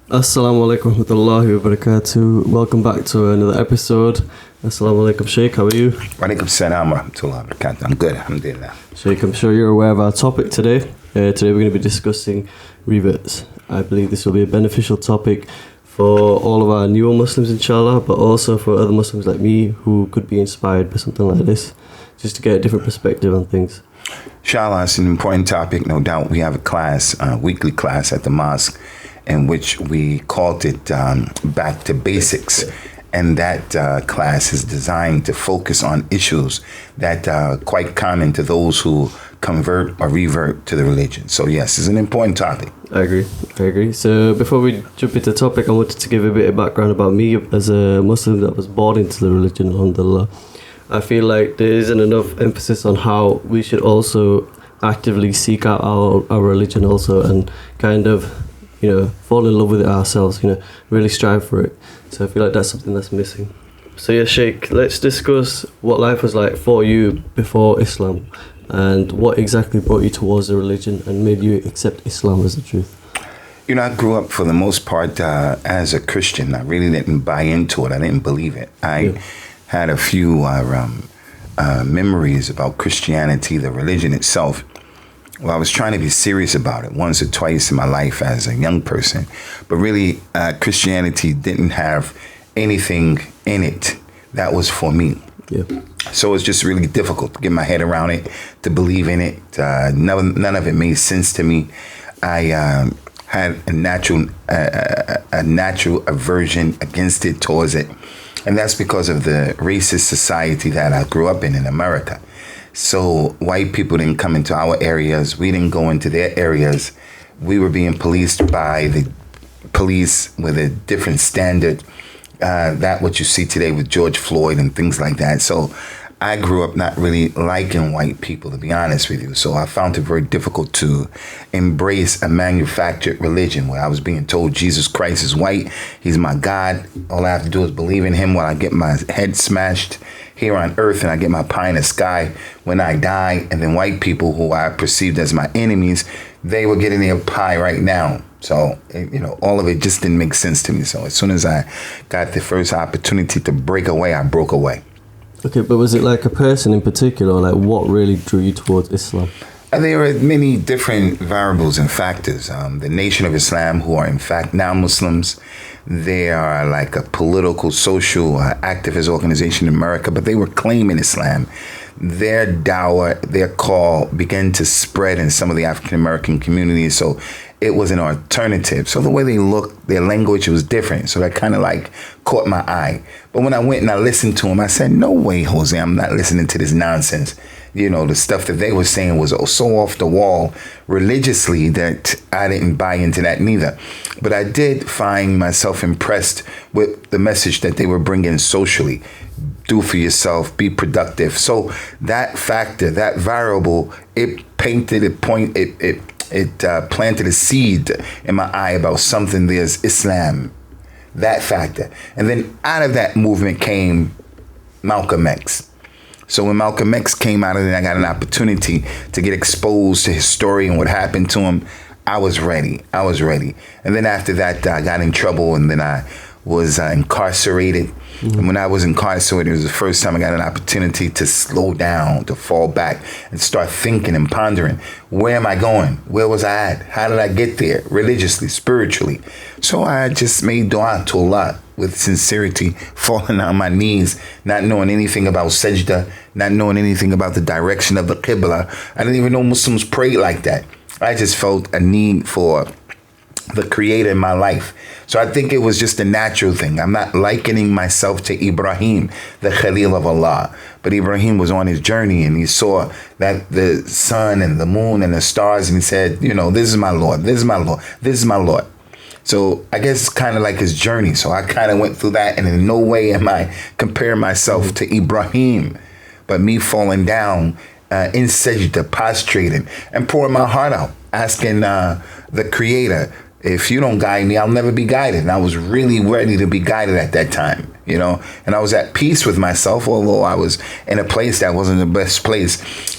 Assalamu alaikum warahmatullahi wabarakatuh. Welcome back to another episode. Assalamu alaikum, Sheikh. How are you? Walaikum salam wa rahmatullahi wa barakatuh. I'm good, alhamdulillah. Sheikh, I'm sure you're aware of our topic today. Today we're going to be discussing reverts. I believe this will be a beneficial topic for all of our newer Muslims, inshallah, but also for other Muslims like me who could be inspired by something like this, just to get a different perspective on things. Inshallah, it's an important topic, no doubt. We have a class, weekly class at the mosque, in which we called it Back to Basics. And that class is designed to focus on issues that are quite common to those who convert or revert to the religion. So yes, it's an important topic. I agree. So before we jump into the topic, I wanted to give a bit of background about me as a Muslim that was born into the religion, alhamdulillah. I feel like there isn't enough emphasis on how we should also actively seek out our religion also and kind of, fall in love with it ourselves, really strive for it. So I feel like that's something that's missing. So yeah, Sheikh, let's discuss what life was like for you before Islam and what exactly brought you towards the religion and made you accept Islam as the truth. I grew up for the most part as a Christian. I really didn't buy into it. I didn't believe it. I had a few memories about Christianity, the religion itself. Well, I was trying to be serious about it once or twice in my life as a young person, but really Christianity didn't have anything in it that was for me. Yeah. So it's just really difficult to get my head around it, to believe in it. None of it made sense to me. I had a natural aversion against it, towards it. And that's because of the racist society that I grew up in America. So white people didn't come into our areas. We didn't go into their areas. We were being policed by the police with a different standard. That what you see today with George Floyd and things like that. So I grew up not really liking white people, to be honest with you. So I found it very difficult to embrace a manufactured religion where I was being told Jesus Christ is white. He's my God. All I have to do is believe in him while I get my head smashed here on earth and I get my pie in the sky when I die. And then white people who I perceived as my enemies, they were getting their pie right now. So, all of it just didn't make sense to me. So as soon as I got the first opportunity to break away, I broke away. Okay, but was it like a person in particular, like what really drew you towards Islam? There are many different variables and factors. The Nation of Islam, who are in fact now Muslims, they are like a political, social, activist organization in America, but they were claiming Islam. Their dawah, their call began to spread in some of the African American communities. So it was an alternative. So the way they looked, their language was different. So that kind of like caught my eye. But when I went and I listened to them, I said, no way, Jose, I'm not listening to this nonsense. The stuff that they were saying was so off the wall religiously that I didn't buy into that neither. But I did find myself impressed with the message that they were bringing socially. Do for yourself, be productive. So that factor, that variable, it painted a point, it planted a seed in my eye about something. There's Islam, that factor. And then out of that movement came Malcolm X. So when Malcolm X came out of it, I got an opportunity to get exposed to his story and what happened to him. I was ready. And then after that, I got in trouble and then I was incarcerated. Mm-hmm. And when I was incarcerated, it was the first time I got an opportunity to slow down, to fall back and start thinking and pondering. Where am I going? Where was I at? How did I get there? Religiously, spiritually. So I just made dua to Allah with sincerity, falling on my knees, not knowing anything about sajda, not knowing anything about the direction of the Qibla. I didn't even know Muslims prayed like that. I just felt a need for the creator in my life. So I think it was just a natural thing. I'm not likening myself to Ibrahim, the Khalil of Allah. But Ibrahim was on his journey and he saw that the sun and the moon and the stars and he said, this is my Lord, this is my Lord, this is my Lord. So I guess it's kind of like his journey. So I kind of went through that and in no way am I comparing myself to Ibrahim, but me falling down in sajda, prostrating and pouring my heart out, asking the creator, if you don't guide me, I'll never be guided. And I was really ready to be guided at that time, you know, and I was at peace with myself, although I was in a place that wasn't the best place.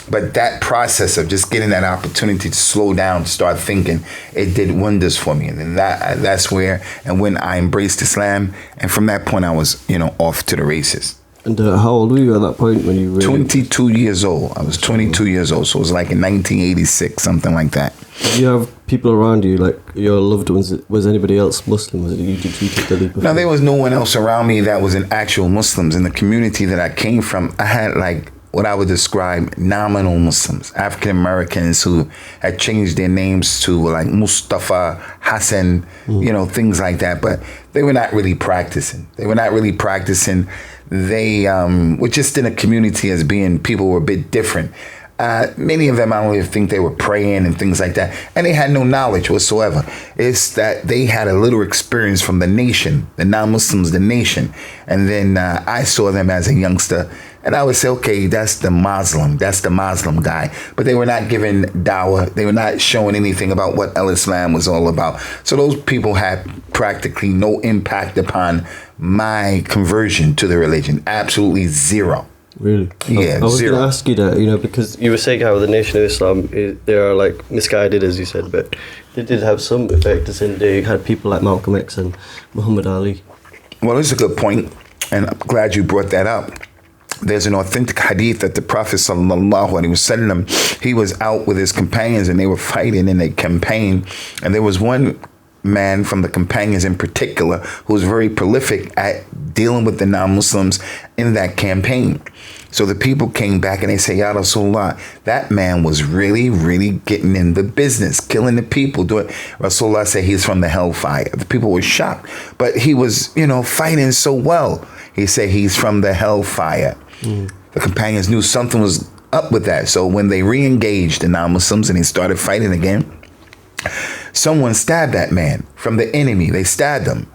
But that process of just getting that opportunity to slow down, to start thinking, it did wonders for me. And then that's where, and when I embraced Islam, and from that point, I was, you know, off to the races. And how old were you at that point when you really... 22 years old. I was 22 years old, so it was like in 1986, something like that. Did you have people around you, like your loved ones? Was anybody else Muslim? Was it you? Did you take the leap? No, there was no one else around me that was an actual Muslims. In the community that I came from, I had like what I would describe nominal Muslims, African Americans who had changed their names to like Mustafa, Hassan, you know, things like that. But they were not really practicing. They were just in a community as being people were a bit different. Many of them, I don't even think they were praying and things like that. And they had no knowledge whatsoever. It's that they had a little experience from the nation, the non-Muslims, the nation. And then I saw them as a youngster. And I would say, okay, that's the Muslim guy. But they were not giving dawah. They were not showing anything about what Islam was all about. So those people had practically no impact upon my conversion to the religion. Absolutely zero. Really? Yeah, I was zero. going to ask you that, you know, because you were saying how the Nation of Islam, they are like misguided, as you said, but they did have some effect, as in they had people like Malcolm X and Muhammad Ali. Well, it's a good point, and I'm glad you brought that up. There's an authentic hadith that the Prophet sallallahu alaihi wasallam, he was out with his companions and they were fighting in a campaign, and there was one man from the companions in particular who was very prolific at dealing with the non-Muslims in that campaign. So the people came back and they say, Ya Rasulullah, that man was really, really getting in the business, killing the people. Rasulullah said he's from the hellfire. The people were shocked, but he was, you know, fighting so well. He said he's from the hellfire. The companions knew something was up with that. So when they re-engaged the non-Muslims and they started fighting again, someone stabbed that man from the enemy. They stabbed him.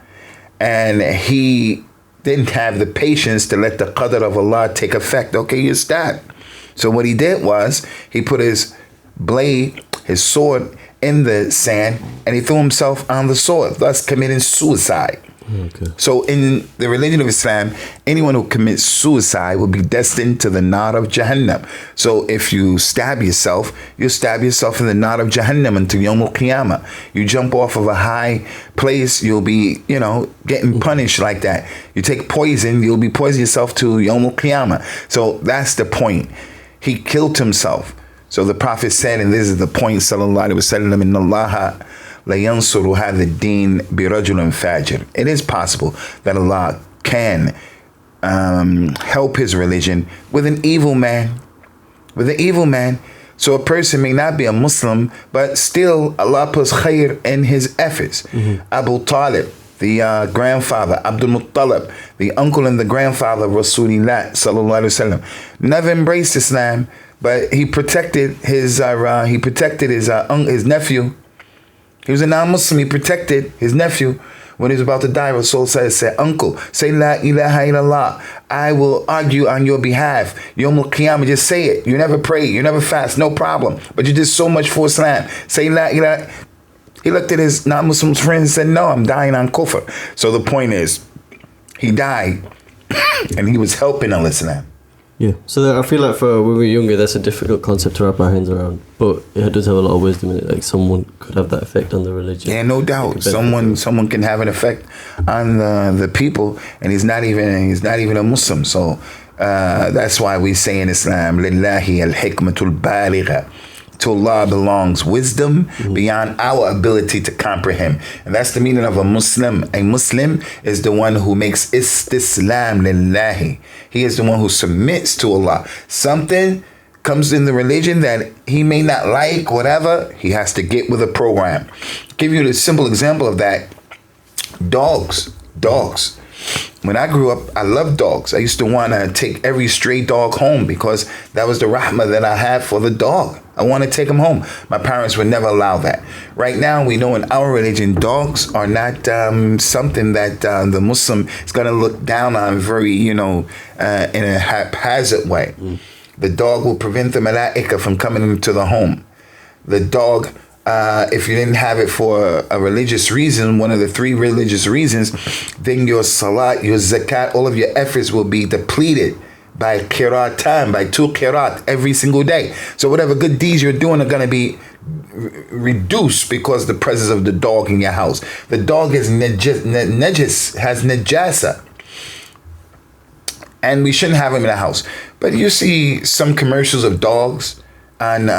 And he didn't have the patience to let the qadr of Allah take effect. Okay, you're stabbed. So what he did was he put his blade, his sword, in the sand, and he threw himself on the sword, thus committing suicide. Okay. So in the religion of Islam, anyone who commits suicide will be destined to the nar of Jahannam. So if you stab yourself, you stab yourself in the nar of Jahannam until Yawm al-Qiyamah. You jump off of a high place, you'll be, you know, getting punished like that. You take poison, you'll be poisoning yourself to Yawm al-Qiyamah. So that's the point. He killed himself. So the Prophet said, and this is the point, sallallahu alaihi wasallam, inna Allaha la yansuru hadha ad-din bi rajulin fajir. It is possible that Allah can help his religion with an evil man. So a person may not be a Muslim, but still Allah puts khair in his efforts. Abu Talib, the grandfather, Abdul Muttalib, the uncle and the grandfather of Rasulullah sallallahu alaihi wasallam, never embraced Islam, but he protected his nephew. He was a non-Muslim. He protected his nephew when he was about to die. Rasul said, uncle, say la ilaha illallah. I will argue on your behalf. Yawm al-Qiyamah, just say it. You never pray, you never fast, no problem. But you did so much for Islam. Say la ilaha. He looked at his non-Muslim friends and said, no, I'm dying on kufr. So the point is, he died and he was helping al-Islam. Yeah, so I feel like for when we're younger, that's a difficult concept to wrap our hands around. But it does have a lot of wisdom in it. Like someone could have that effect on the religion. Yeah, no doubt. Someone can have an effect on the people, and he's not even a Muslim. So that's why we say in Islam, "Lillahi al-hikmatul baligha." To Allah belongs wisdom beyond our ability to comprehend. And that's the meaning of a Muslim. A Muslim is the one who makes istislam lillahi. He is the one who submits to Allah. Something comes in the religion that he may not like, whatever, he has to get with a program. Give you a simple example of that. Dogs. When I grew up, I loved dogs. I used to want to take every stray dog home because that was the rahmah that I had for the dog. I want to take them home. My parents would never allow that. Right now, we know in our religion, dogs are not something that the Muslim is going to look down on very, in a haphazard way. The dog will prevent the malaika from coming into the home. The dog if you didn't have it for a religious reason, one of the 3 religious reasons, then your salat, your zakat, all of your efforts will be depleted by qirat time, by 2 qirat every single day. So whatever good deeds you're doing are going to be reduced because the presence of the dog in your house. The dog is najis, has najasa. And we shouldn't have him in the house. But you see some commercials of dogs on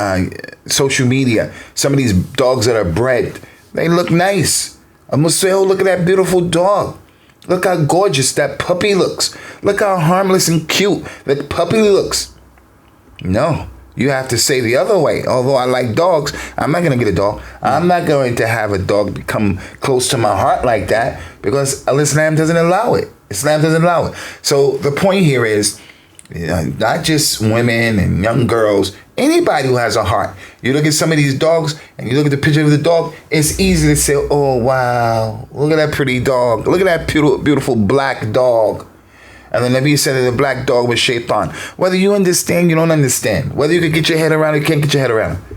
social media. Some of these dogs that are bred, they look nice. I must say, oh, look at that beautiful dog. Look how gorgeous that puppy looks. Look how harmless and cute that puppy looks. No, you have to say the other way. Although I like dogs, I'm not going to get a dog. I'm not going to have a dog become close to my heart like that because Islam doesn't allow it. Islam doesn't allow it. So the point here is, not just women and young girls, anybody who has a heart. You look at some of these dogs and you look at the picture of the dog, it's easy to say, oh, wow, look at that pretty dog. Look at that beautiful black dog. And the Nabi said that the black dog was shaitan. Whether you understand, you don't understand. Whether you can get your head around it, you can't get your head around it.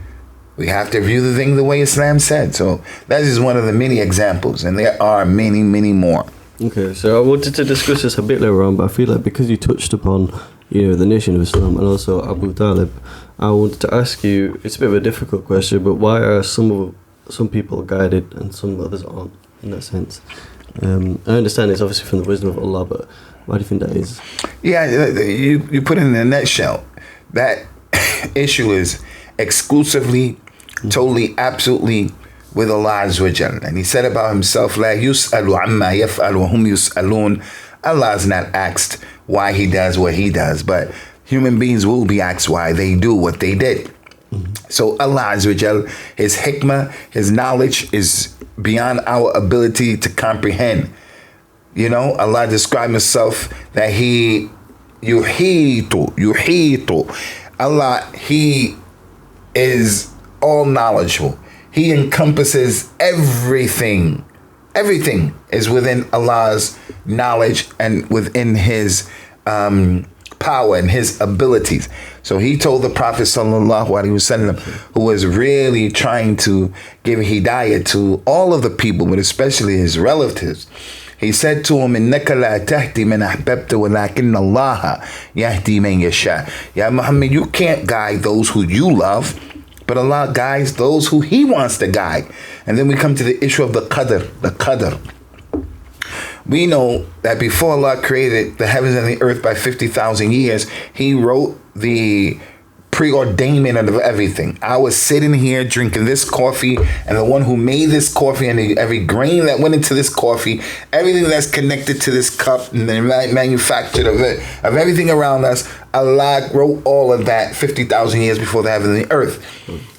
We have to view the thing the way Islam said. So that is one of the many examples. And there are many, many more. Okay, so I wanted to discuss this a bit later on, but I feel like because you touched upon, the Nation of Islam and also Abu Talib, I wanted to ask you, it's a bit of a difficult question, but why are some people guided and some others aren't, in that sense? I understand it's obviously from the wisdom of Allah, but why do you think that is? Yeah, you put it in a nutshell. That issue is exclusively, totally, absolutely with Allah Azza wa Jal. And he said about himself, La yus'alu amma yaf'al wa hum yus'alun. Allah is not asked why he does what he does, but human beings will be asked why they do what they did. So Allah Azza wa Jal, his hikmah, his knowledge is beyond our ability to comprehend. Allah described himself that he yuhitu. Allah, he is all knowledgeable. He encompasses everything. Everything is within Allah's knowledge and within his power and his abilities. So he told the Prophet sallallahu alaihi wasallam, who was really trying to give hidayah to all of the people, but especially his relatives. He said to him, إِنَّكَ لَا تَهْدِي مَنْ أَحْبَبْتَ وَلَكِنَّ اللَّهَ يَهْدِي مَنْ يَشَاءُ. Ya Muhammad, you can't guide those who you love, but Allah guides those who he wants to guide. And then we come to the issue of the qadr. We know that before Allah created the heavens and the earth by 50,000 years, he wrote the preordainment of everything. I was sitting here drinking this coffee, and the one who made this coffee and every grain that went into this coffee, everything that's connected to this cup and then manufactured of everything around us, Allah wrote all of that 50,000 years before the heaven and the earth.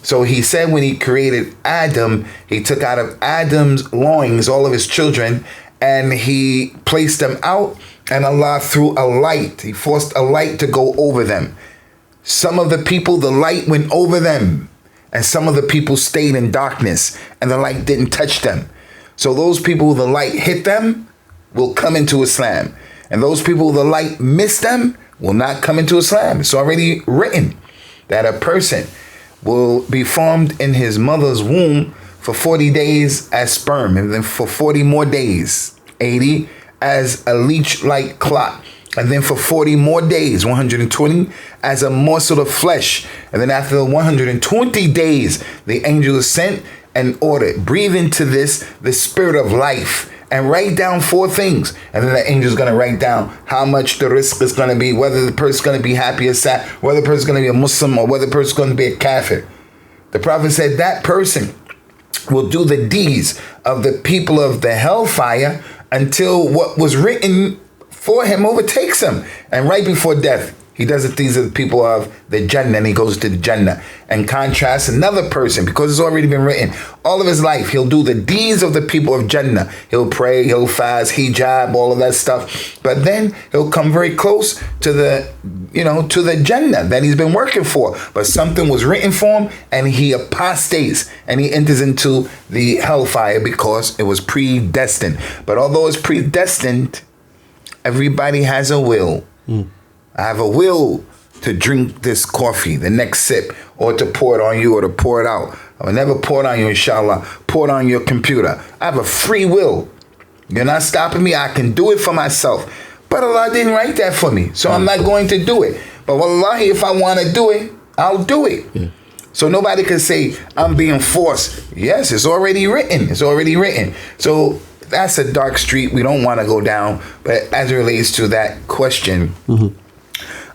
So he said when he created Adam, he took out of Adam's loins all of his children and he placed them out, and Allah threw a light. He forced a light to go over them. Some of the people, the light went over them, and some of the people stayed in darkness and the light didn't touch them. So those people the light hit them will come into Islam, and those people the light missed them will not come into Islam. It's already written that a person will be formed in his mother's womb for 40 days as sperm, and then for 40 more days, 80, as a leech-like clot. And then for 40 more days, 120, as a morsel of flesh. And then after the 120 days, the angel is sent and ordered, breathe into this, the spirit of life, and write down 4 things. And then the angel is going to write down how much the risk is going to be, whether the person is going to be happy or sad, whether the person is going to be a Muslim or whether the person is going to be a kafir. The Prophet said that person will do the deeds of the people of the hellfire until what was written for him overtakes him. And right before death, he does the things of the people of the Jannah, and he goes to the Jannah. And contrast another person, because it's already been written, all of his life, he'll do the deeds of the people of Jannah. He'll pray, he'll fast, hijab, all of that stuff. But then he'll come very close to the, to the Jannah that he's been working for. But something was written for him, and he apostates, and he enters into the hellfire because it was predestined. But although it's predestined, everybody has a will. I have a will to drink this coffee, the next sip, or to pour it on you or to pour it out. I will never pour it on you, inshallah. Pour it on your computer. I have a free will. You're not stopping me. I can do it for myself. But Allah didn't write that for me, so I'm not going to do it. But wallahi, if I want to do it, I'll do it. Yeah. So nobody can say I'm being forced. Yes, it's already written. It's already written. So that's a dark street we don't want to go down. But as it relates to that question,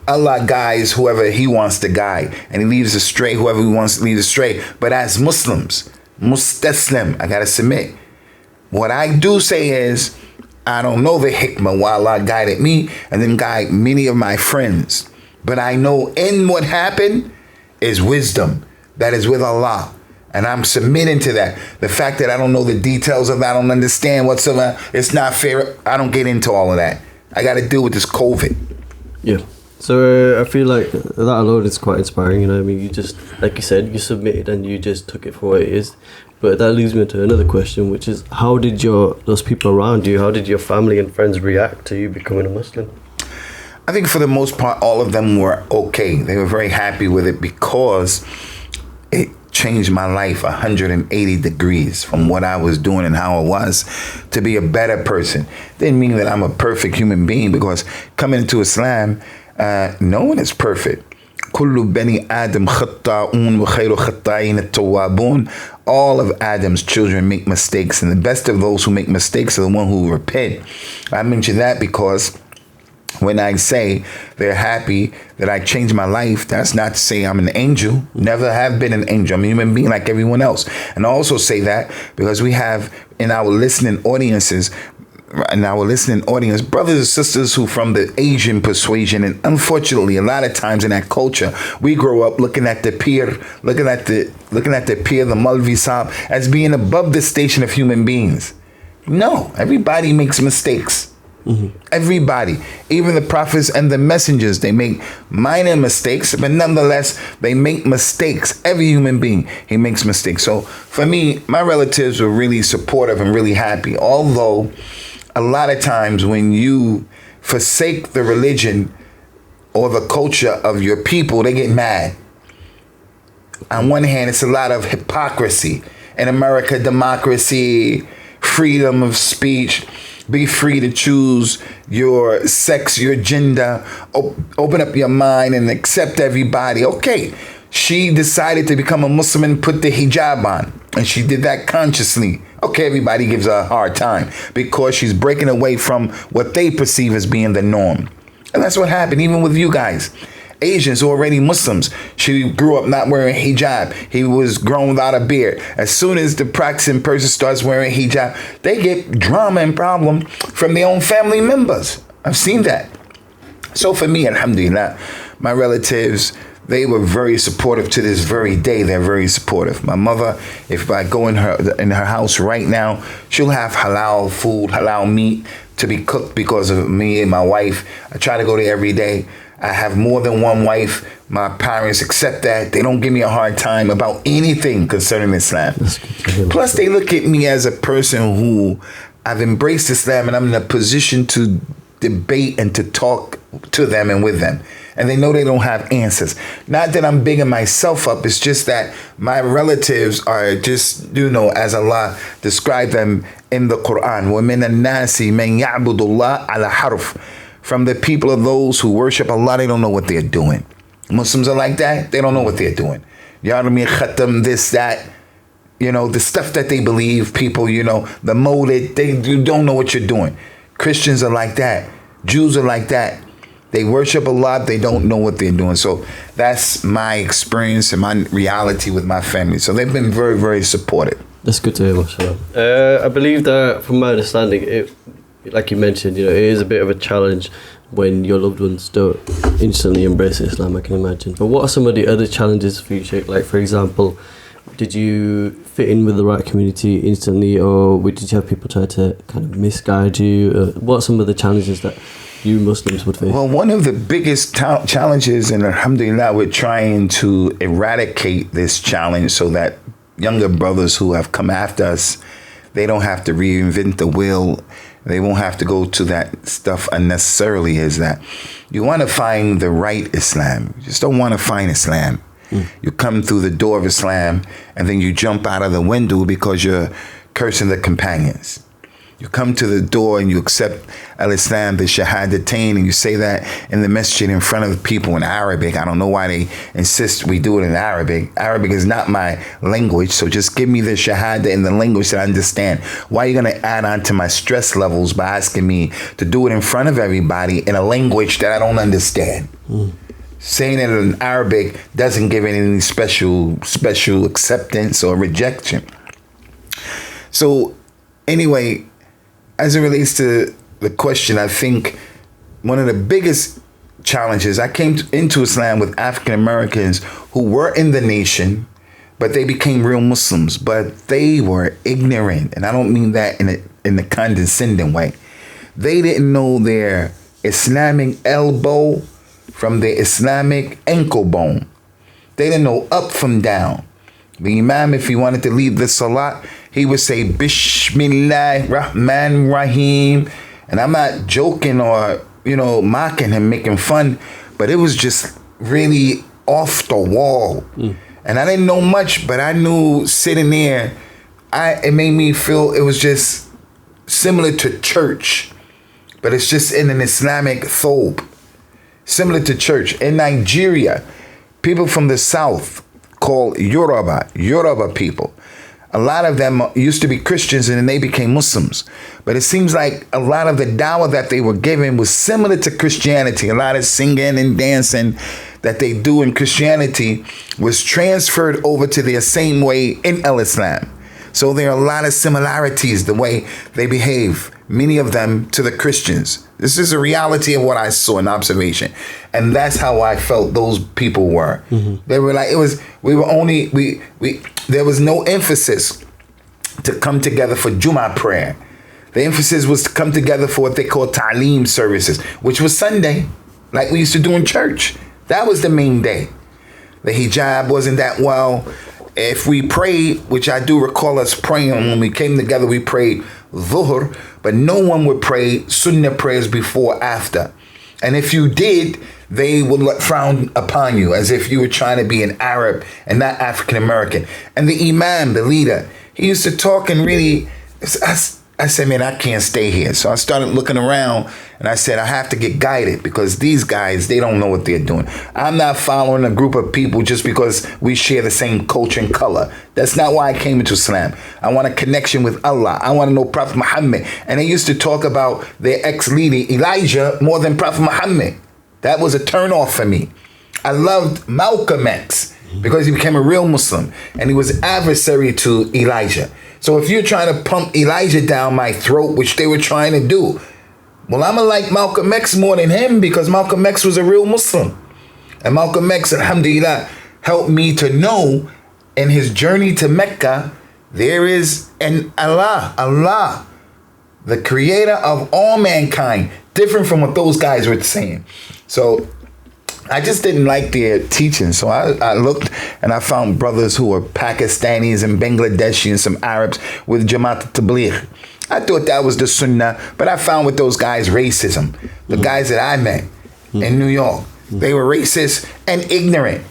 Allah guides whoever he wants to guide, and he leaves astray whoever he wants to leave astray. But as Muslims, mustaslim, I gotta submit. What I do say is, I don't know the hikmah why Allah guided me and then guide many of my friends. But I know in what happened is wisdom that is with Allah. And I'm submitting to that. The fact that I don't know the details of that, I don't understand whatsoever, it's not fair. I don't get into all of that. I got to deal with this COVID. Yeah. So I feel like that alone is quite inspiring. You know, I mean, you just, like you said, you submitted and you just took it for what it is. But that leads me to another question, which is, how did those people around you, how did your family and friends react to you becoming a Muslim? I think for the most part, all of them were okay. They were very happy with it because it changed my life 180 degrees from what I was doing and how I was to be a better person. Didn't mean that I'm a perfect human being, because coming into Islam, no one is perfect. كل بني آدم خطاؤون وخير خطائين التوابون. All of Adam's children make mistakes, and the best of those who make mistakes are the one who repent. I mention that because when I say they're happy that I changed my life, that's not to say I'm an angel. Never have been an angel. I'm a human being like everyone else. And I also say that because we have in our listening audience, brothers and sisters who from the Asian persuasion, and unfortunately a lot of times in that culture we grow up looking at the peer, the Malvi Sahib, as being above the station of human beings. No, everybody makes mistakes. Everybody, even the prophets and the messengers, they make minor mistakes, but nonetheless they make mistakes. Every human being, he makes mistakes. So for me, my relatives were really supportive and really happy, although a lot of times when you forsake the religion or the culture of your people, they get mad. On one hand, it's a lot of hypocrisy. In America, democracy, freedom of speech, be free to choose your sex, your gender, open up your mind and accept everybody. Okay, she decided to become a Muslim and put the hijab on, and she did that consciously. Okay, everybody gives her a hard time because she's breaking away from what they perceive as being the norm. And that's what happened even with you guys. Asians already Muslims. She grew up not wearing hijab. He was grown without a beard. As soon as the practicing person starts wearing hijab, they get drama and problem from their own family members. I've seen that. So for me, alhamdulillah, my relatives, they were very supportive to this very day. They're very supportive. My mother, if I go in her house right now, she'll have halal food, halal meat to be cooked because of me and my wife. I try to go there every day. I have more than one wife. My parents accept that. They don't give me a hard time about anything concerning Islam. Plus, they look at me as a person who I've embraced Islam, and I'm in a position to debate and to talk to them and with them. And they know they don't have answers. Not that I'm bigging myself up. It's just that my relatives are just, as Allah described them in the Quran. وَمِنَ النَّاسِ مَنْ يَعْبُدُ اللَّهَ عَلَى حَرْفٍ. From the people of those who worship Allah, they don't know what they're doing. Muslims are like that. They don't know what they're doing. Yarmi khatam, this, that. The stuff that they believe, people, the molded, you don't know what you're doing. Christians are like that. Jews are like that. They worship Allah, they don't know what they're doing. So that's my experience and my reality with my family. So they've been very, very supportive. That's good to hear, mashallah. I believe that, from my understanding, like you mentioned, it is a bit of a challenge when your loved ones don't instantly embrace Islam, I can imagine. But what are some of the other challenges for you, Sheikh? Like, for example, did you fit in with the right community instantly, or did you have people try to kind of misguide you? What are some of the challenges that you Muslims would face? Well, one of the biggest challenges, and alhamdulillah, we're trying to eradicate this challenge so that younger brothers who have come after us, they don't have to reinvent the wheel. They won't have to go to that stuff unnecessarily, is that you want to find the right Islam. You just don't want to find Islam. You come through the door of Islam, and then you jump out of the window because you're cursing the companions. You come to the door and you accept al-Islam, the Shahadatain, and you say that in the masjid in front of the people in Arabic. I don't know why they insist we do it in Arabic. Arabic is not my language, so just give me the Shahada in the language that I understand. Why are you going to add on to my stress levels by asking me to do it in front of everybody in a language that I don't understand? Saying it in Arabic doesn't give it any special acceptance or rejection. So anyway, as it relates to the question, I think one of the biggest challenges, I came into Islam with African Americans who were in the nation, but they became real Muslims, but they were ignorant. And I don't mean that in a condescending way. They didn't know their Islamic elbow from their Islamic ankle bone. They didn't know up from down. The Imam, if he wanted to lead the Salat, he would say, Bismillah Rahman Rahim. And I'm not joking or, mocking him, making fun, but it was just really off the wall. And I didn't know much, but I knew sitting there, it made me feel it was just similar to church, but it's just in an Islamic thobe. Similar to church. In Nigeria, people from the south called Yoruba people. A lot of them used to be Christians and then they became Muslims. But it seems like a lot of the dawah that they were given was similar to Christianity. A lot of singing and dancing that they do in Christianity was transferred over to their same way in Islam. So there are a lot of similarities the way they behave, many of them to the Christians. This is a reality of what I saw in observation. And that's how I felt those people were. They were like, there was no emphasis to come together for Jummah prayer. The emphasis was to come together for what they call ta'aleem services, which was Sunday, like we used to do in church. That was the main day. The hijab wasn't that well. If we prayed, which I do recall us praying, when we came together, we prayed Dhuhr, but no one would pray Sunnah prayers before or after. And if you did, they would frown upon you as if you were trying to be an Arab and not African American. And the Imam, the leader, he used to talk and really, I said, man, I can't stay here. So I started looking around and I said, I have to get guided because these guys, they don't know what they're doing. I'm not following a group of people just because we share the same culture and color. That's not why I came into Islam. I want a connection with Allah. I want to know Prophet Muhammad. And they used to talk about their ex-leader, Elijah, more than Prophet Muhammad. That was a turnoff for me. I loved Malcolm X because he became a real Muslim and he was adversary to Elijah. So if you're trying to pump Elijah down my throat, which they were trying to do, well, I'm going to like Malcolm X more than him because Malcolm X was a real Muslim. And Malcolm X, alhamdulillah, helped me to know in his journey to Mecca, there is an Allah, the creator of all mankind, different from what those guys were saying. So I just didn't like their teaching. So I looked and I found brothers who were Pakistanis and Bangladeshi and some Arabs with Jamaat Tabligh. I thought that was the Sunnah, but I found with those guys racism. The guys that I met in New York, they were racist and ignorant.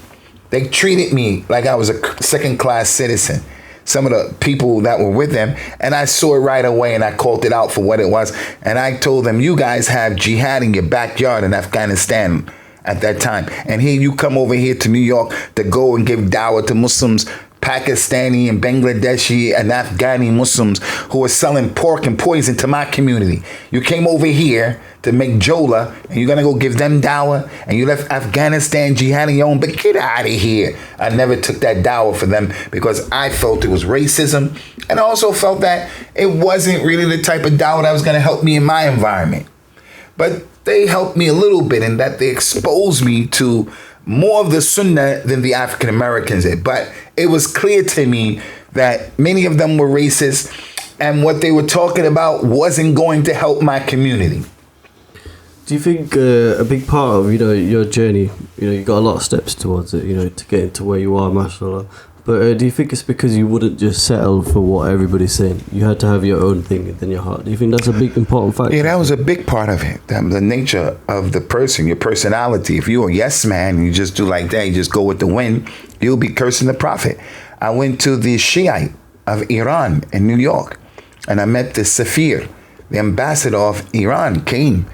They treated me like I was a second-class citizen. Some of the people that were with them, and I saw it right away and I called it out for what it was. And I told them, you guys have jihad in your backyard in Afghanistan at that time. And here you come over here to New York to go and give dawah to Muslims, Pakistani and Bangladeshi and Afghani Muslims who are selling pork and poison to my community. You came over here to make Jola and you're going to go give them dawah and you left Afghanistan jihading your own, but get out of here. I never took that dawah for them because I felt it was racism and I also felt that it wasn't really the type of dawah that was going to help me in my environment. But they helped me a little bit in that they exposed me to more of the Sunnah than the African Americans did. But it was clear to me that many of them were racist and what they were talking about wasn't going to help my community. Do you think a big part of your journey, you got a lot of steps towards it, to get into where you are, mashallah. I But do you think it's because you wouldn't just settle for what everybody's saying? You had to have your own thing within your heart. Do you think that's a big important factor? Yeah, that was a big part of it. The nature of the person, your personality. If you're a yes man and you just do like that, you just go with the wind, you'll be cursing the prophet. I went to the Shiite of Iran in New York, and I met the Safir, the ambassador of Iran came,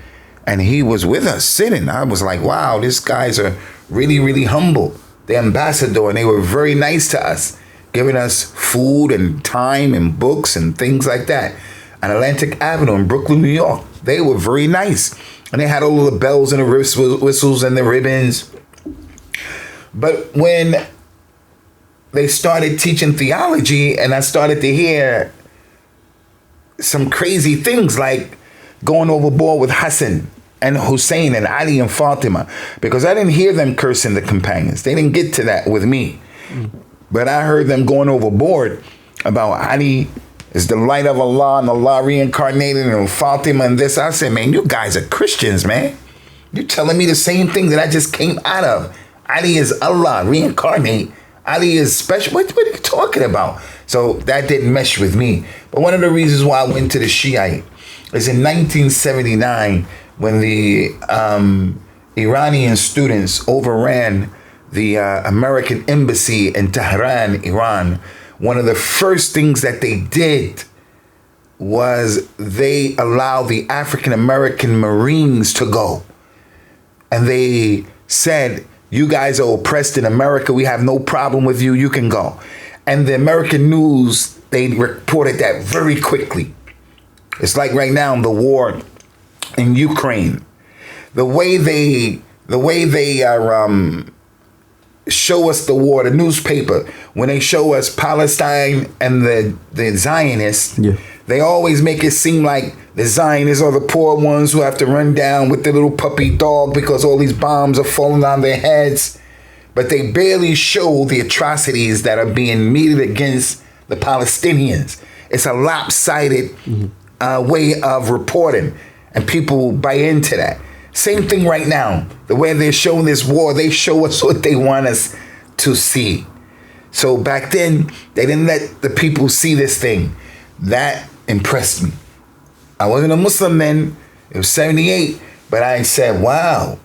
and he was with us sitting. I was like, wow, these guys are really, really humble. The ambassador, and they were very nice to us, giving us food and time and books and things like that. On Atlantic Avenue in Brooklyn, New York, they were very nice. And they had all of the bells and the whistles and the ribbons. But when they started teaching theology and I started to hear some crazy things like going overboard with Hassan and Hussein and Ali and Fatima, because I didn't hear them cursing the companions. They didn't get to that with me. But I heard them going overboard about Ali is the light of Allah and Allah reincarnated and Fatima and this. I said, man, you guys are Christians, man. You're telling me the same thing that I just came out of. Ali is Allah reincarnate. Ali is special. What are you talking about? So that didn't mesh with me. But one of the reasons why I went to the Shiite is in 1979, when the Iranian students overran the American embassy in Tehran, Iran. One of the first things that they did was they allowed the African American Marines to go. And they said, you guys are oppressed in America. We have no problem with you. You can go. And the American news, they reported that very quickly. It's like right now, the war in Ukraine. The way they are show us the war, the newspaper, when they show us Palestine and the Zionists, they always make it seem like the Zionists are the poor ones who have to run down with the little puppy dog because all these bombs are falling on their heads. But they barely show the atrocities that are being meted against the Palestinians. It's a lopsided way of reporting, and people buy into that. Same thing right now. The way they're showing this war, they show us what they want us to see. So back then, they didn't let the people see this thing. That impressed me. I wasn't a Muslim then. It was 78. But I said, wow,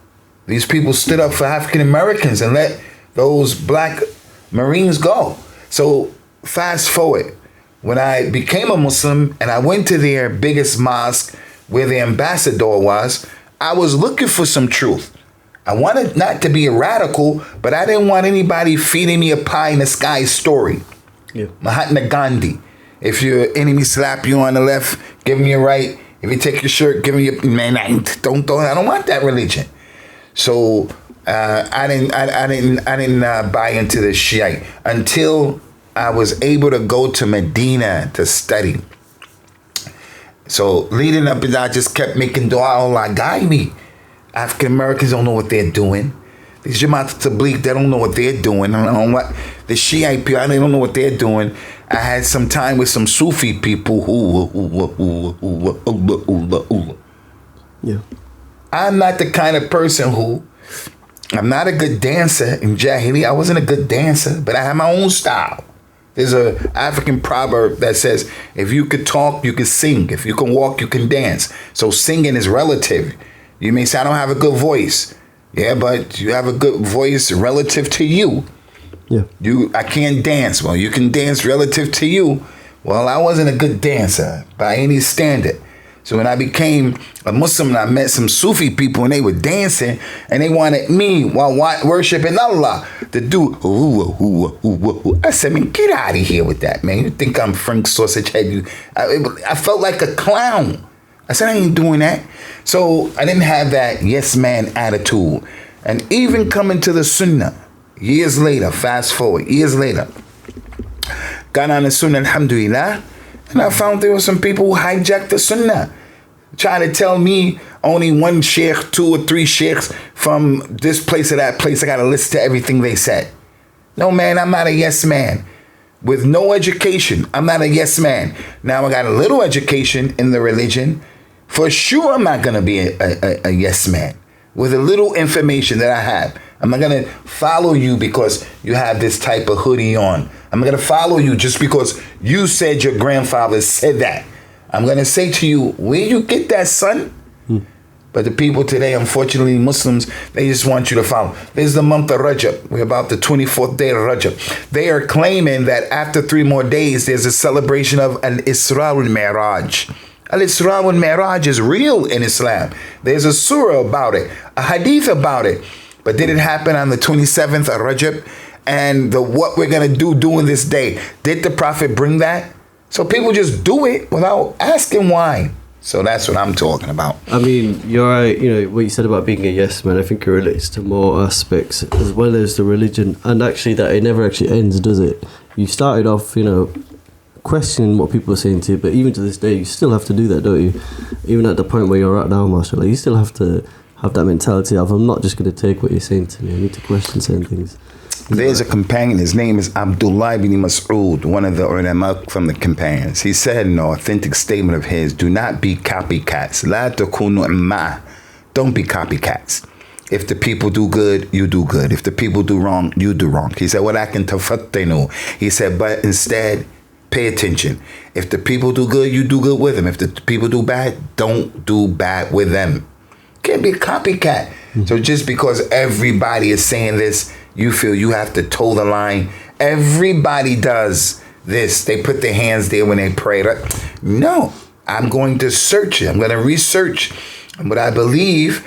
these people stood up for African Americans and let those black Marines go. So fast forward. When I became a Muslim and I went to their biggest mosque where the ambassador was, I was looking for some truth. I wanted not to be a radical, but I didn't want anybody feeding me a pie in the sky story. Mahatma Gandhi. If your enemy slap you on the left, give him your right. If you take your shirt, give him your man. I don't want that religion. So I didn't buy into the Shiite until I was able to go to Medina to study. So leading up, I just kept making dua, Allah guide me. African Americans don't know what they're doing. These Jamaat Tabligh, they don't know what they're doing. I don't know what the Shiite people, they don't know what they're doing. I had some time with some Sufi people I'm not the kind of person who, I'm not a good dancer in Jahili. I wasn't a good dancer, but I have my own style. There's a African proverb that says, if you could talk, you could sing. If you can walk, you can dance. So singing is relative. You may say, I don't have a good voice. Yeah, but you have a good voice relative to you. I can't dance. Well, you can dance relative to you. Well, I wasn't a good dancer by any standard. So when I became a Muslim, I met some Sufi people and they were dancing and they wanted me while worshiping Allah to do I said, man, get out of here with that, man. You think I'm Frank Sausage Head? I felt like a clown. I said, I ain't doing that. So I didn't have that yes man attitude. And even coming to the Sunnah, years later, fast forward, years later, got on the Sunnah, alhamdulillah. And I found there were some people who hijacked the Sunnah, trying to tell me only one sheikh, 2 or 3 sheikhs from this place or that place. I got to listen to everything they said. No, man, I'm not a yes man. With no education, I'm not a yes man. Now I got a little education in the religion. For sure, I'm not going to be a yes man. With a little information that I have, I'm not going to follow you because you have this type of hoodie on. I'm not going to follow you just because you said your grandfather said that. I'm going to say to you, where you get that, son? But the people today, unfortunately, Muslims, they just want you to follow. This is the month of Rajab. We're about the 24th day of Rajab. They are claiming that after 3 more days, there's a celebration of Al-Isra wal-Mi'raj. Al-Isra wal-Mi'raj is real in Islam. There's a surah about it, a hadith about it. But did it happen on the 27th of Rajab? And what we're going to do during this day, did the Prophet bring that? So people just do it without asking why. So that's what I'm talking about. I mean, you're right. You know, what you said about being a yes man, I think it relates to more aspects as well as the religion. And actually that it never actually ends, does it? You started off, you know, questioning what people are saying to you, but even to this day, you still have to do that, don't you? Even at the point where you're at now, mashallah, you still have to have that mentality of, I'm not just going to take what you're saying to me. I need to question certain things. There's a companion, his name is Abdullah ibn Mas'ud, one of the ulama from the companions. He said in an authentic statement of his, do not be copycats. La takunu imma. Don't be copycats. If the people do good, you do good. If the people do wrong, you do wrong. He said, walakin tafattinu. He said, but instead, pay attention. If the people do good, you do good with them. If the people do bad, don't do bad with them. Can't be a copycat. So just because everybody is saying this, you feel you have to toe the line. Everybody does this. They put their hands there when they pray. No, I'm going to search it. I'm going to research. And what I believe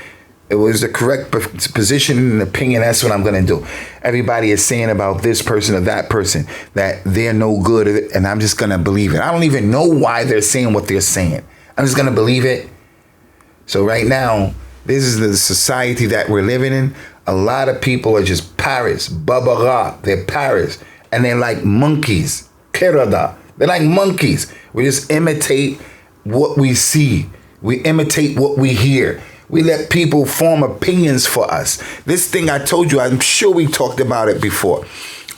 it was the correct position and opinion, that's what I'm going to do. Everybody is saying about this person or that person that they're no good, and I'm just going to believe it. I don't even know why they're saying what they're saying. I'm just going to believe it. So right now, this is the society that we're living in. A lot of people are just parrots, babara, they're parrots, and they're like monkeys, kirada. They're like monkeys. We just imitate what we see. We imitate what we hear. We let people form opinions for us. This thing I told you, I'm sure we talked about it before.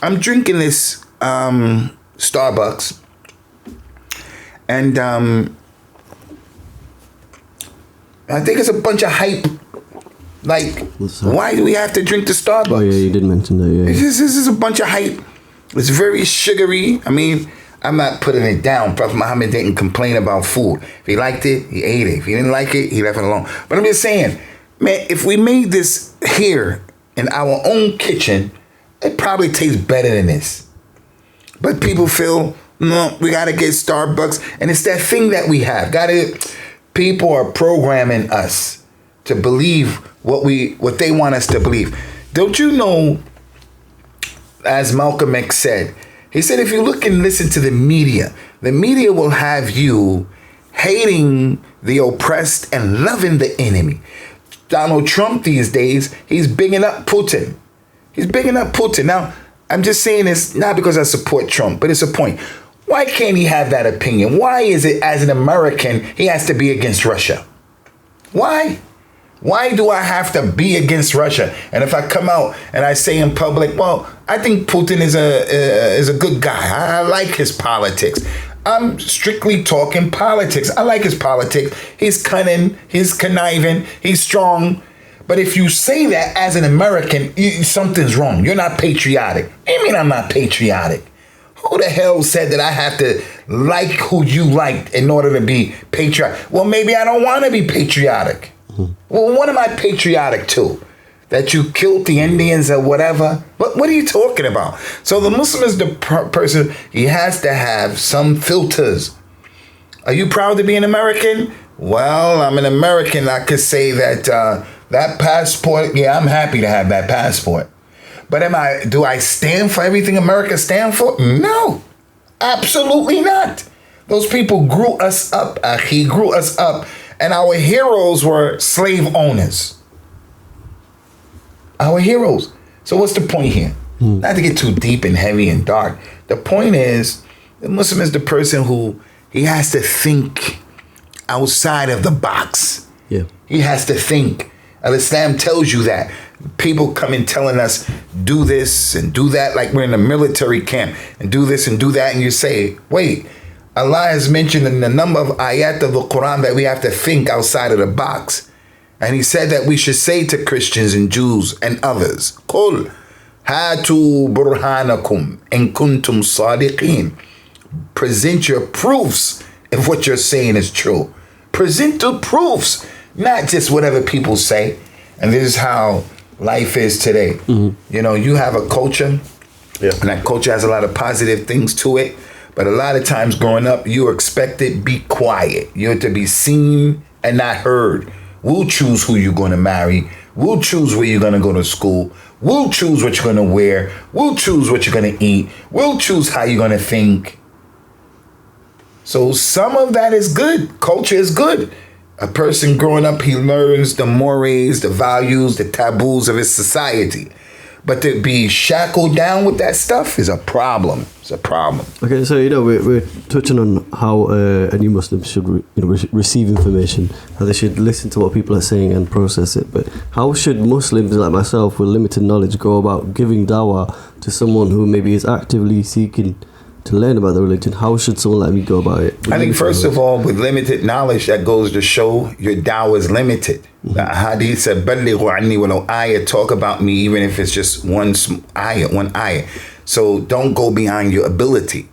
I'm drinking this Starbucks, and I think it's a bunch of hype. Like, why do we have to drink the Starbucks? Oh, yeah, you did mention that, yeah. This is a bunch of hype. It's very sugary. I mean, I'm not putting it down. Prophet Muhammad didn't complain about food. If he liked it, he ate it. If he didn't like it, he left it alone. But I'm just saying, man, if we made this here in our own kitchen, it probably tastes better than this. But people feel, no, we got to get Starbucks. And it's that thing that we have. People are programming us to believe what they want us to believe. Don't you know, as Malcolm X said, he said, if you look and listen to the media will have you hating the oppressed and loving the enemy. Donald Trump these days, he's bigging up Putin. Now, I'm just saying this not because I support Trump, but it's a point. Why can't he have that opinion? Why is it, as an American, he has to be against Russia? Why? Why do I have to be against Russia? And if I come out and I say in public, well, I think Putin is a good guy. I like his politics. I'm strictly talking politics. I like his politics. He's cunning. He's conniving. He's strong. But if you say that as an American, something's wrong. You're not patriotic. What do you mean I'm not patriotic? Who the hell said that I have to like who you liked in order to be patriotic? Well, maybe I don't want to be patriotic. Well, what am I patriotic to? That you killed the Indians or whatever? What are you talking about? So the Muslim is the person, he has to have some filters. Are you proud to be an American? Well, I'm an American. I could say that that passport, yeah, I'm happy to have that passport. But do I stand for everything America stands for? No, absolutely not. Those people grew us up. He grew us up. And our heroes were slave owners. Our heroes. So what's the point here? Not to get too deep and heavy and dark. The point is, the Muslim is the person who, he has to think outside of the box. Yeah. He has to think. Islam tells you that. People come in telling us, do this and do that, like we're in a military camp, and do this and do that, and you say, wait, Allah has mentioned in the number of ayat of the Quran that we have to think outside of the box. And he said that we should say to Christians and Jews and others, قُلْ هَاتُوا بُرْهَانَكُمْ إِن كُنْتُمْ صَادِقِينَ. Present your proofs if what you're saying is true. Present the proofs, not just whatever people say. And this is how life is today. Mm-hmm. You know, you have a culture, and that culture has a lot of positive things to it. But a lot of times growing up, you're expected be quiet. You're to be seen and not heard. We'll choose who you're going to marry. We'll choose where you're going to go to school. We'll choose what you're going to wear. We'll choose what you're going to eat. We'll choose how you're going to think. So some of that is good. Culture is good. A person growing up, he learns the mores, the values, the taboos of his society. But to be shackled down with that stuff is a problem. It's a problem. Okay, so we're touching on how a new Muslim should receive information, how they should listen to what people are saying and process it. But how should Muslims like myself with limited knowledge go about giving dawah to someone who maybe is actively seeking to learn about the religion? How should someone like me go about it? I think first of all, with limited knowledge, that goes to show your dawah is limited. Mm-hmm. The hadith said, "Ballighu anni walau ayah," talk about me even if it's just one ayah. So don't go beyond your ability.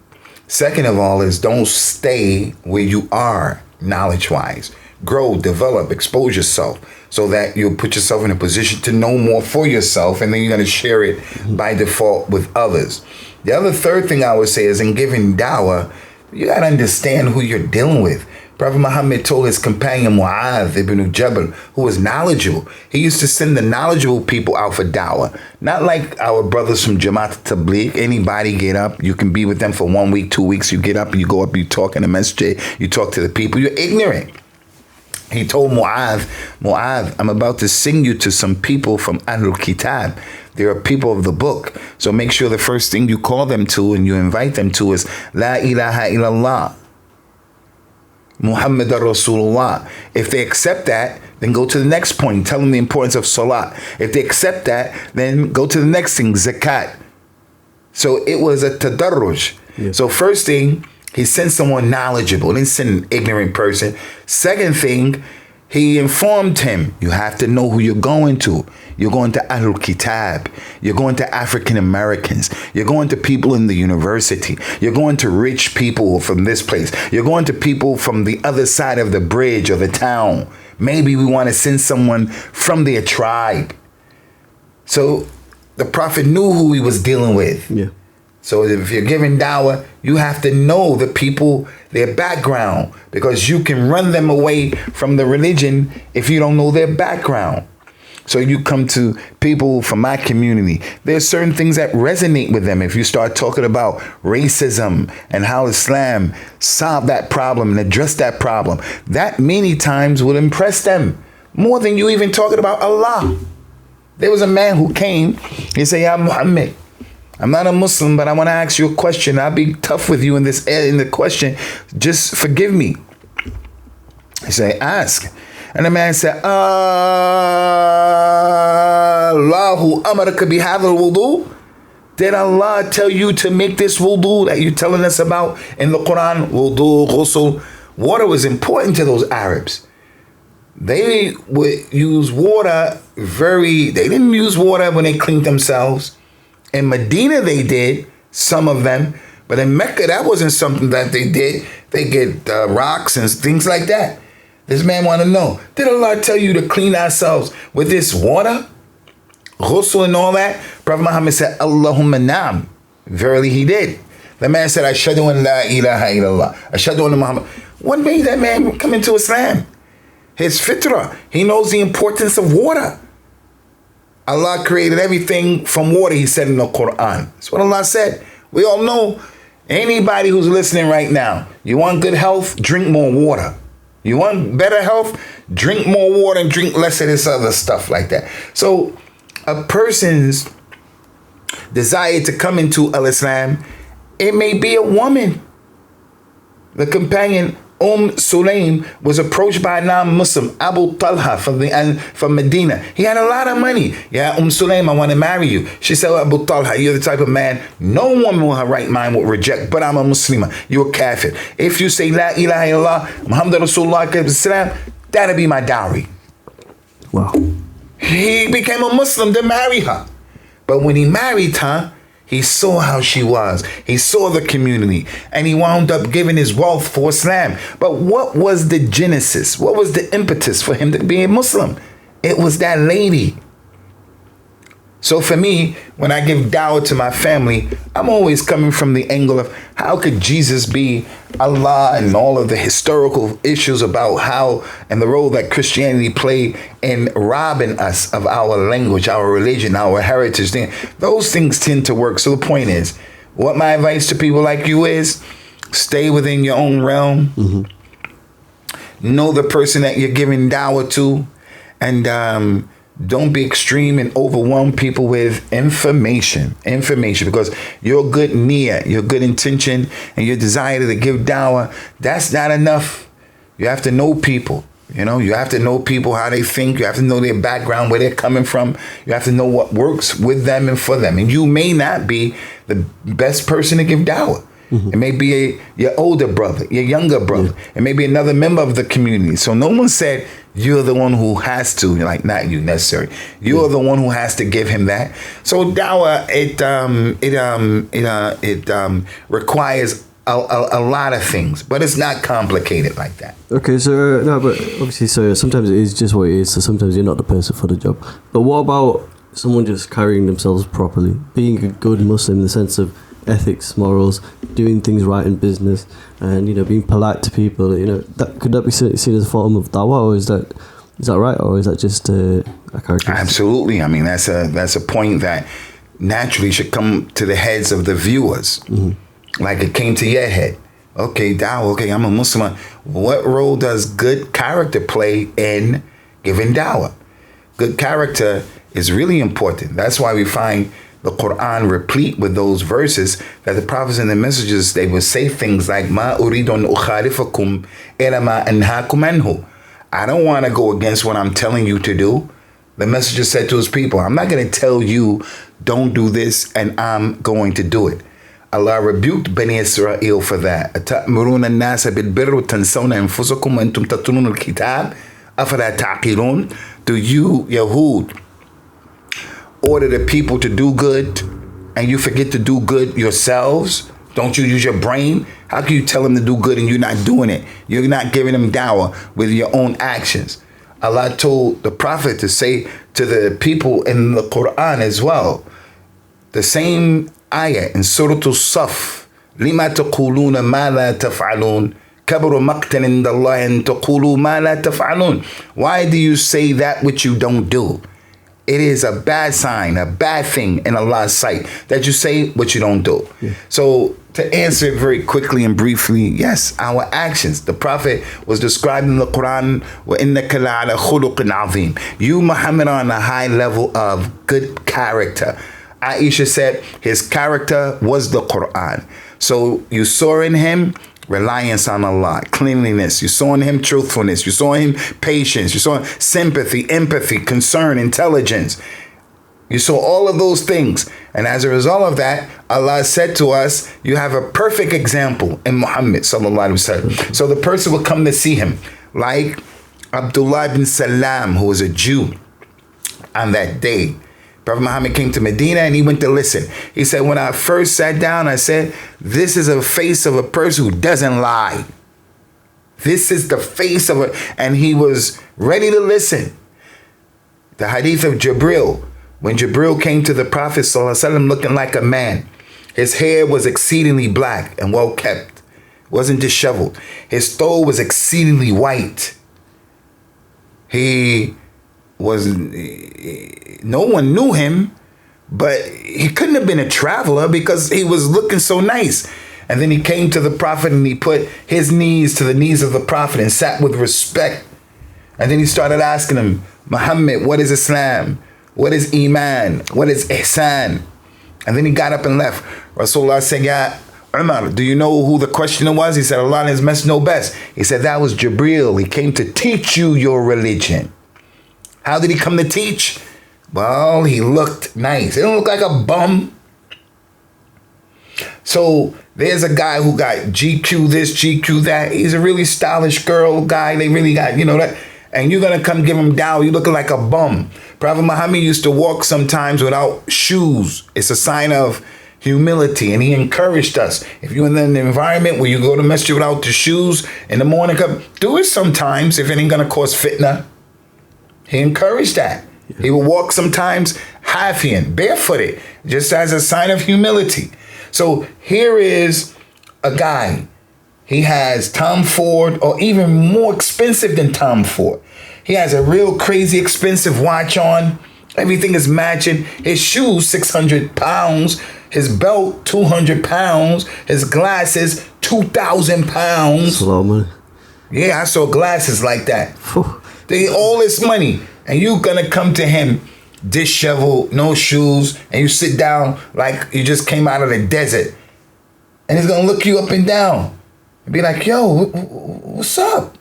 Second of all is don't stay where you are knowledge-wise. Grow, develop, expose yourself so that you'll put yourself in a position to know more for yourself, and then you're going to share it by default with others. The other third thing I would say is in giving dawah, you got to understand who you're dealing with. Prophet Muhammad told his companion Mu'adh ibn Jabal, who was knowledgeable. He used to send the knowledgeable people out for dawah. Not like our brothers from Jamaat Tabligh. Anybody get up, you can be with them for 1 week, 2 weeks. You get up, you go up, you talk in the masjid, you talk to the people. You're ignorant. He told Mu'adh, I'm about to send you to some people from Ahlul Kitab. They are people of the book. So make sure the first thing you call them to and you invite them to is La ilaha illallah, Muhammadur Rasulullah. If they accept that, then go to the next point. Tell them the importance of salat. If they accept that, then go to the next thing, zakat. So it was a tadarruj. Yeah. So first thing, he sent someone knowledgeable. He didn't send an ignorant person. Second thing, he informed him, you have to know who you're going to. You're going to Ahlul Kitab. You're going to African Americans. You're going to people in the university. You're going to rich people from this place. You're going to people from the other side of the bridge or the town. Maybe we want to send someone from their tribe. So the Prophet knew who he was dealing with. Yeah. So if you're giving dawah, you have to know the people, their background, because you can run them away from the religion if you don't know their background. So you come to people from my community, there's certain things that resonate with them. If you start talking about racism and how Islam solved that problem and addressed that problem, that many times will impress them more than you even talking about Allah. There was a man who came, he said, Ya Muhammad, I'm not a Muslim, but I want to ask you a question. I'll be tough with you in the question. Just forgive me. He said, ask. And the man said, Allahu amaraka bihadha wudu. Did Allah tell you to make this wudu that you're telling us about in the Quran? Wudu, ghusl. Water was important to those Arabs. They would use water they didn't use water when they cleaned themselves. In Medina, they did, some of them. But in Mecca, that wasn't something that they did. They get rocks and things like that. This man want to know, did Allah tell you to clean ourselves with this water? Ghusl and all that? Prophet Muhammad said, Allahumma na'am. Verily he did. The man said, Ashhadu an la ilaha illallah. Ashhadu anna Muhammad. What made that man come into Islam? His fitrah. He knows the importance of water. Allah created everything from water, he said in the Quran. That's what Allah said. We all know, anybody who's listening right now, you want good health, drink more water. You want better health, drink more water and drink less of this other stuff like that. So a person's desire to come into Al-Islam, it may be a woman. The companion Sulaim was approached by a non-Muslim, Abu Talha from Medina. He had a lot of money. Yeah, Sulaim, I want to marry you. She said, Abu Talha, you're the type of man no woman with her right mind will reject, but I'm a Muslimah. You're a kafir. If you say La ilaha illallah, Muhammad Rasulullah, that'll be my dowry. Wow. He became a Muslim to marry her. But when he married her, he saw how she was. He saw the community. And he wound up giving his wealth for Islam. But what was the genesis? What was the impetus for him to be a Muslim? It was that lady. So for me, when I give dawah to my family, I'm always coming from the angle of how could Jesus be Allah, and all of the historical issues about how and the role that Christianity played in robbing us of our language, our religion, our heritage. Those things tend to work. So the point is, what my advice to people like you is, stay within your own realm. Mm-hmm. Know the person that you're giving dawah to, and don't be extreme and overwhelm people with information, because your good niyyah, your good intention, and your desire to give dawah, that's not enough. You have to know people. You have to know people, how they think. You have to know their background, where they're coming from. You have to know what works with them and for them. And you may not be the best person to give dawah. Mm-hmm. It may be your older brother, your younger brother. Yeah. It may be another member of the community. So no one said you're the one who has to, like, not you necessarily. You're the one who has to give him that. So dawah, it requires a lot of things, but it's not complicated like that. Okay, so no, but obviously, so sometimes it is just what it is. So sometimes you're not the person for the job. But what about someone just carrying themselves properly, being a good Muslim in the sense of ethics, morals, doing things right in business, and being polite to people? Could that be seen as a form of dawah, or is that right, or is that just a characteristic? Absolutely. I mean, that's a point that naturally should come to the heads of the viewers, like it came to your head. Okay, dawah. Okay, I'm a Muslim. What role does good character play in giving dawah? Good character is really important. That's why we find the Quran replete with those verses that the prophets and the messages, they would say things like, "Ma uridu an ukhalifakum ila ma anhaakum anhu." I don't want to go against what I'm telling you to do. The messenger said to his people, I'm not going to tell you, don't do this, and I'm going to do it. Allah rebuked Bani Israel for that. أَتَأْمُرُونَ النَّاسَ بِالْبِرِّ وَتَنْسَوْنَ أَنفُسَكُمْ وَأَنْتُمْ تَتْلُونَ الْكِتَابَ أَفَلَا تَعْقِلُونَ? Do you, Yahud, order the people to do good and you forget to do good yourselves? Don't you use your brain? How can you tell them to do good and you're not doing it? You're not giving them dawah with your own actions. Allah told the Prophet to say to the people in the Quran as well, the same ayah in Surah Al-Saf, لِمَا تَقُولُونَ مَا لَا تَفْعَلُونَ كَبْرُ مَقْتًا عِنْدَ اللَّهِ أَن تَقُولُوا مَا لَا تَفْعَلُونَ. Why do you say that which you don't do? It is a bad sign, a bad thing in Allah's sight that you say what you don't do. Yeah. So to answer it very quickly and briefly, yes, our actions. The Prophet was described in the Quran, وَإِنَّكَ لَعَلَى خُلُقٍ عَظِيمٍ. You, Muhammad, are on a high level of good character. Aisha said his character was the Quran. So you saw in him reliance on Allah, cleanliness. You saw in him truthfulness. You saw in him patience. You saw sympathy, empathy, concern, intelligence. You saw all of those things. And as a result of that, Allah said to us, you have a perfect example in Muhammad sallallahu alaihi wasallam. So the person will come to see him, like Abdullah ibn Salam, who was a Jew on that day. Prophet Muhammad came to Medina and he went to listen. He said, when I first sat down, I said, this is a face of a person who doesn't lie. This is the face of a, and he was ready to listen. The hadith of Jibril, when Jibril came to the Prophet ﷺ looking like a man, his hair was exceedingly black and well kept, wasn't disheveled. His stole was exceedingly white. No one knew him, but he couldn't have been a traveler because he was looking so nice. And then he came to the Prophet and he put his knees to the knees of the Prophet and sat with respect. And then he started asking him, Muhammad, what is Islam? What is Iman? What is Ihsan? And then he got up and left. Rasulullah said, Ya Umar, do you know who the questioner was? He said, Allah and his messenger know best. He said, that was Jibril. He came to teach you your religion. How did he come to teach? Well, he looked nice. He didn't look like a bum. So there's a guy who got GQ this, GQ that. He's a really stylish girl guy. They really got, that. and you're gonna come give him dawah, you looking like a bum. Prophet Muhammad used to walk sometimes without shoes. It's a sign of humility, and he encouraged us. If you're in an environment where you go to masjid without the shoes in the morning, come do it sometimes if it ain't gonna cause fitna. He encouraged that. Yeah. He would walk sometimes hafian, barefooted, just as a sign of humility. So here is a guy. He has Tom Ford, or even more expensive than Tom Ford. He has a real crazy expensive watch on. Everything is matching. His shoes, 600 pounds. His belt, 200 pounds. His glasses, 2,000 pounds. That's a lot of money. Yeah, I saw glasses like that. They all this money. And you gonna come to him disheveled, no shoes, and you sit down like you just came out of the desert. And he's gonna look you up and down and be like, yo, what's up?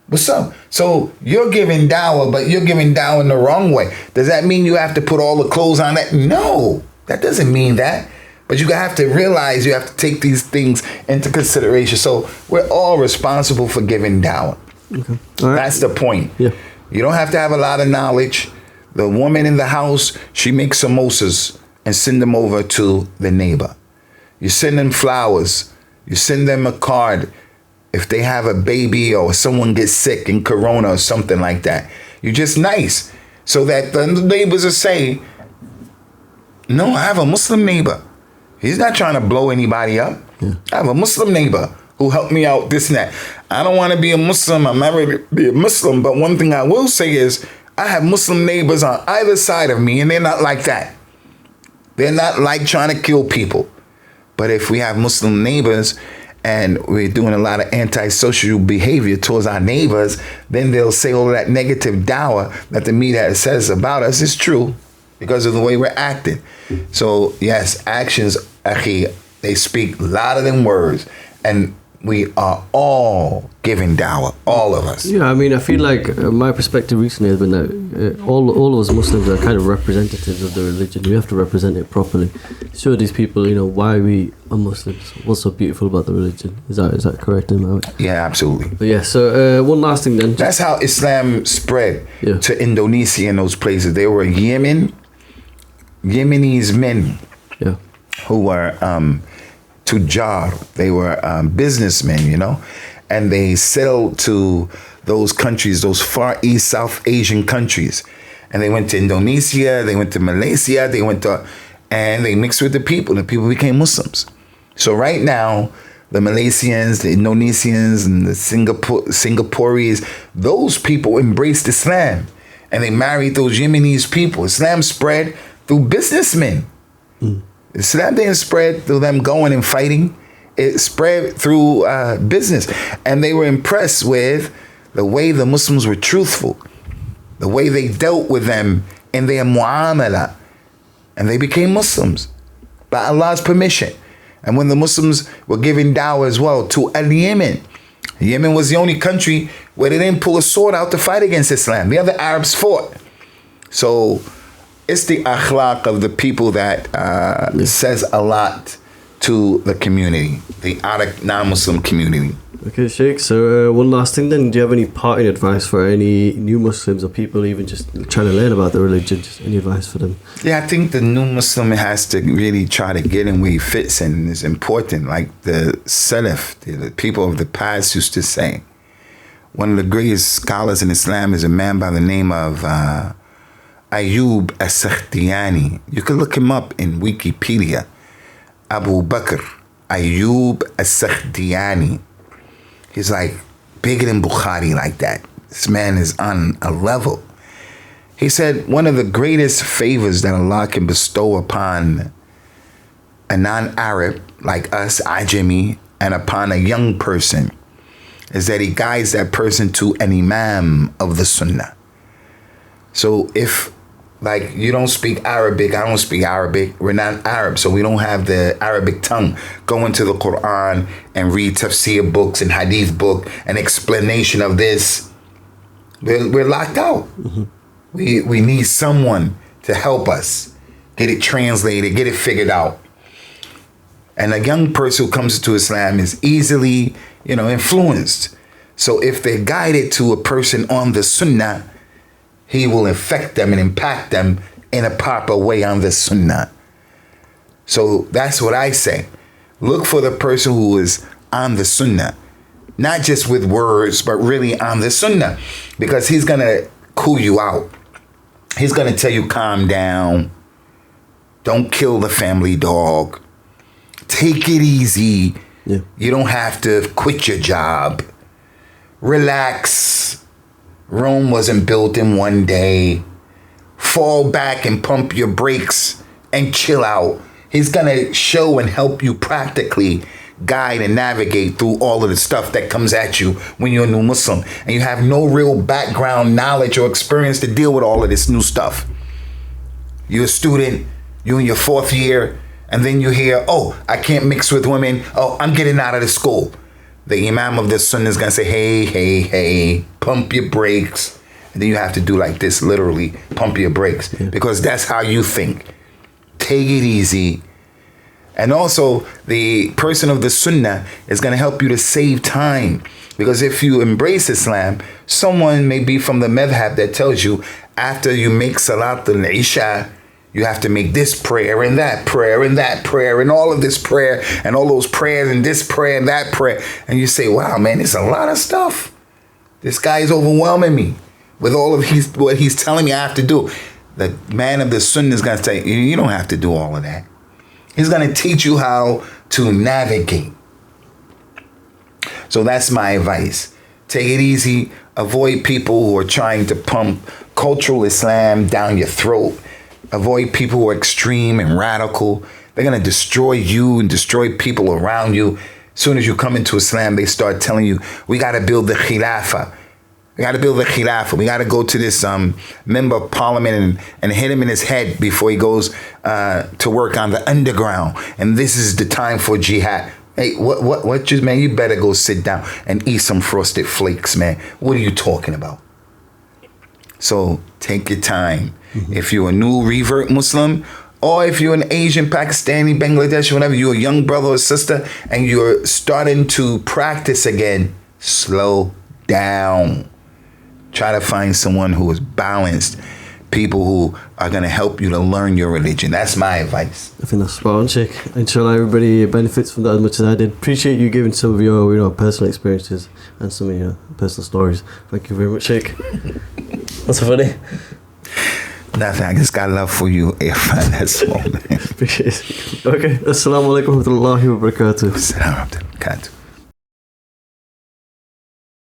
What's up? So you're giving dawah, but you're giving dawah in the wrong way. Does that mean you have to put all the clothes on that? No, that doesn't mean that. But you have to realize you have to take these things into consideration. So we're all responsible for giving dawah. Okay. All right. That's the point. Yeah. You don't have to have a lot of knowledge. The woman in the house, she makes samosas and send them over to the neighbor. You send them flowers. You send them a card. If they have a baby or someone gets sick in corona or something like that, you're just nice. So that the neighbors will say, no, I have a Muslim neighbor. He's not trying to blow anybody up. Yeah. I have a Muslim neighbor who helped me out, this and that. I don't want to be a Muslim. I'm not ready to be a Muslim. But one thing I will say is I have Muslim neighbors on either side of me, and they're not like that. They're not like trying to kill people. But if we have Muslim neighbors and we're doing a lot of antisocial behavior towards our neighbors, then they'll say all of that negative dawah that the media says about us is true because of the way we're acting. So yes, actions, akhi, they speak louder than words. And we are all giving dawah, all of us. Yeah, I mean, I feel like my perspective recently has been that all of us Muslims are kind of representatives of the religion. We have to represent it properly. Show these people, why we are Muslims. What's so beautiful about the religion? Is that correct in my way? Yeah, absolutely. But yeah, so one last thing then. That's how Islam spread to Indonesia and those places. They were Yemenese men who were Tujar. They were businessmen, and they sailed to those countries, those Far East, South Asian countries. And they went to Indonesia, they went to Malaysia, and they mixed with the people. The people became Muslims. So right now, the Malaysians, the Indonesians, and the Singaporeans, those people embraced Islam. And they married those Yemenese people. Islam spread through businessmen. Islam didn't spread through them going and fighting. It spread through business. And they were impressed with the way the Muslims were truthful, the way they dealt with them in their mu'amala. And they became Muslims by Allah's permission. And when the Muslims were giving dawah as well to Yemen, Yemen was the only country where they didn't pull a sword out to fight against Islam. The other Arabs fought. So it's the akhlaq of the people that says a lot to the community, the Arab non-Muslim community. Okay, Sheikh, so one last thing then. Do you have any parting advice for any new Muslims or people even just trying to learn about the religion? Just any advice for them? Yeah, I think the new Muslim has to really try to get in where he fits in. It's important. Like the Salaf, the people of the past used to say. One of the greatest scholars in Islam is a man by the name of Ayub as-Sakhtiyani. You can look him up in Wikipedia. Abu Bakr, Ayub as-Sakhtiyani. He's like bigger than Bukhari like that. This man is on a level. He said one of the greatest favors that Allah can bestow upon a non-Arab like us, Ajami, and upon a young person is that he guides that person to an imam of the sunnah. So if like you don't speak Arabic, I don't speak Arabic, we're not Arab, so we don't have the Arabic tongue. Go into the Quran and read tafsir books and hadith book, an explanation of this. We're locked out. Mm-hmm. We need someone to help us get it translated, get it figured out. And a young person who comes to Islam is easily, influenced. So if they're guided to a person on the sunnah, he will affect them and impact them in a proper way on the sunnah. So that's what I say. Look for the person who is on the sunnah, not just with words, but really on the sunnah, because he's going to cool you out. He's going to tell you, calm down. Don't kill the family dog. Take it easy. Yeah. You don't have to quit your job. Relax. Rome wasn't built in one day. Fall back and pump your brakes and chill out. He's going to show and help you practically guide and navigate through all of the stuff that comes at you when you're a new Muslim and you have no real background knowledge or experience to deal with all of this new stuff. You're a student, you're in your 4th year, and then you hear, oh, I can't mix with women. Oh, I'm getting out of the school. The imam of the sunnah is going to say, hey, pump your brakes. And then you have to do like this, literally, pump your brakes, because that's how you think. Take it easy. And also, the person of the sunnah is going to help you to save time. Because if you embrace Islam, someone may be from the madhab that tells you after you make Salat al-Isha, you have to make this prayer and that prayer and that prayer and all of this prayer and all those prayers and this prayer and that prayer. And you say, wow, man, it's a lot of stuff. This guy is overwhelming me with all of what he's telling me I have to do. The man of the sunnah is going to say, you don't have to do all of that. He's going to teach you how to navigate. So that's my advice. Take it easy. Avoid people who are trying to pump cultural Islam down your throat. Avoid people who are extreme and radical. They're going to destroy you and destroy people around you. As soon as you come into Islam, they start telling you, we got to build the khilafah. We got to build the khilafah. We got to go to this member of parliament and hit him in his head before he goes to work on the underground. And this is the time for jihad. Hey, what, man? You better go sit down and eat some Frosted Flakes, man. What are you talking about? So take your time. Mm-hmm. If you're a new revert Muslim, or if you're an Asian, Pakistani, Bangladeshi, whatever, you're a young brother or sister, and you're starting to practice again, slow down. Try to find someone who is balanced, people who are going to help you to learn your religion. That's my advice. I think that's spot on, Sheikh. Inshallah, everybody benefits from that as much as I did. Appreciate you giving some of your personal experiences and some of your personal stories. Thank you very much, Sheikh. What's so funny? Nothing. I just got love for you, Irfan. That's all. Appreciate it. Okay. Assalamu alaikum wa rahmatullahi wa barakatuh. Assalamu alaikum wa barakatuh.